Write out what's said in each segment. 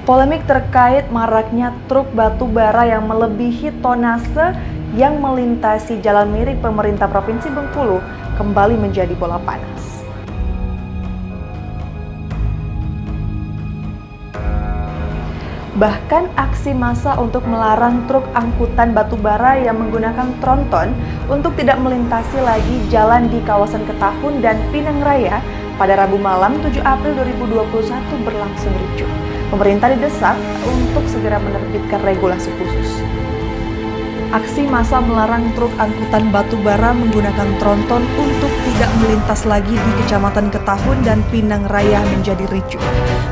Polemik terkait maraknya truk batu bara yang melebihi tonase yang melintasi jalan milik pemerintah Provinsi Bengkulu kembali menjadi bola panas. Bahkan aksi massa untuk melarang truk angkutan batu bara yang menggunakan tronton untuk tidak melintasi lagi jalan di kawasan Ketahun dan Pinang Raya pada Rabu malam 7 April 2021 berlangsung ricuh. Pemerintah didesak untuk segera menerbitkan regulasi khusus. Aksi massa melarang truk angkutan batu bara menggunakan tronton untuk tidak melintas lagi di Kecamatan Ketahun dan Pinang Raya menjadi ricuh.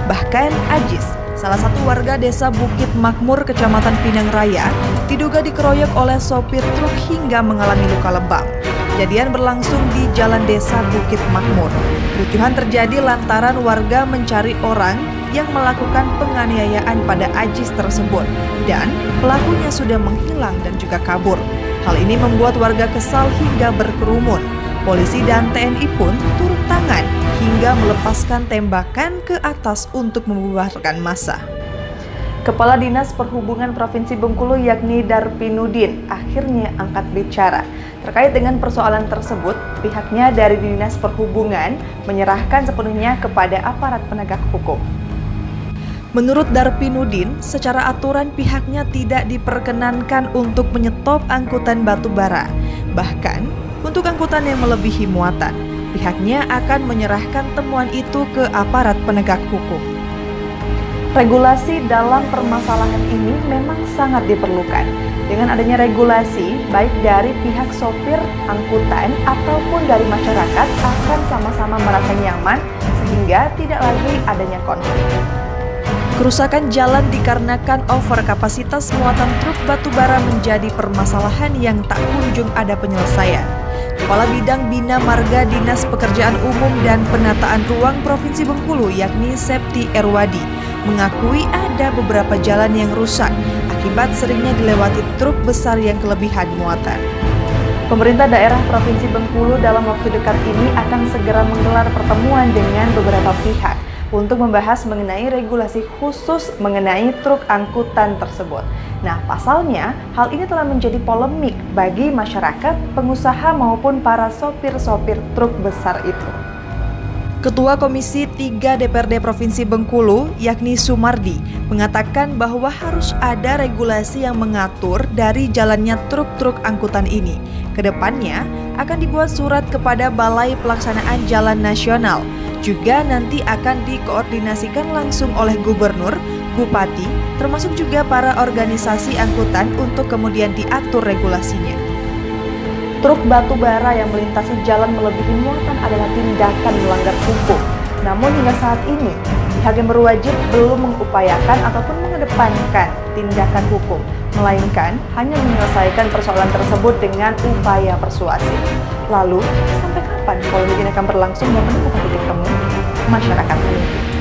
Bahkan Ajis, salah satu warga desa Bukit Makmur, Kecamatan Pinang Raya, diduga dikeroyok oleh sopir truk hingga mengalami luka lebam. Kejadian berlangsung di Jalan Desa Bukit Makmur. Kericuhan terjadi lantaran warga mencari orang yang melakukan penganiayaan pada Ajis tersebut dan pelakunya sudah menghilang dan juga kabur. Hal ini membuat warga kesal hingga berkerumun. Polisi dan TNI pun turun tangan hingga melepaskan tembakan ke atas untuk membubarkan massa. Kepala Dinas Perhubungan Provinsi Bengkulu yakni Darpinudin akhirnya angkat bicara. Terkait dengan persoalan tersebut, pihaknya dari Dinas Perhubungan menyerahkan sepenuhnya kepada aparat penegak hukum. Menurut Darpinudin, secara aturan pihaknya tidak diperkenankan untuk menyetop angkutan batu bara. Bahkan, untuk angkutan yang melebihi muatan, pihaknya akan menyerahkan temuan itu ke aparat penegak hukum. Regulasi dalam permasalahan ini memang sangat diperlukan. Dengan adanya regulasi, baik dari pihak sopir angkutan ataupun dari masyarakat akan sama-sama merasa nyaman sehingga tidak lagi adanya konflik. Kerusakan jalan dikarenakan over kapasitas muatan truk batu bara menjadi permasalahan yang tak kunjung ada penyelesaian. Kepala Bidang Bina Marga Dinas Pekerjaan Umum dan Penataan Ruang Provinsi Bengkulu yakni Septi Erwadi mengakui ada beberapa jalan yang rusak akibat seringnya dilewati truk besar yang kelebihan muatan. Pemerintah daerah Provinsi Bengkulu dalam waktu dekat ini akan segera menggelar pertemuan dengan beberapa pihak untuk membahas mengenai regulasi khusus mengenai truk angkutan tersebut. Nah, pasalnya, hal ini telah menjadi polemik bagi masyarakat, pengusaha maupun para sopir-sopir truk besar itu. Ketua Komisi 3 DPRD Provinsi Bengkulu, yakni Sumardi, mengatakan bahwa harus ada regulasi yang mengatur dari jalannya truk-truk angkutan ini. Kedepannya akan dibuat surat kepada Balai Pelaksanaan Jalan Nasional. Juga nanti akan dikoordinasikan langsung oleh gubernur, bupati, termasuk juga para organisasi angkutan untuk kemudian diatur regulasinya. Truk batu bara yang melintasi jalan melebihi muatan adalah tindakan melanggar hukum. Namun hingga saat ini, pihak yang berwajib belum mengupayakan ataupun mengedepankan tindakan hukum, melainkan hanya menyelesaikan persoalan tersebut dengan upaya persuasif. Lalu, sampai kapan polemik ini akan berlangsung dan menemukan titik temu? Masyarakat menunggu.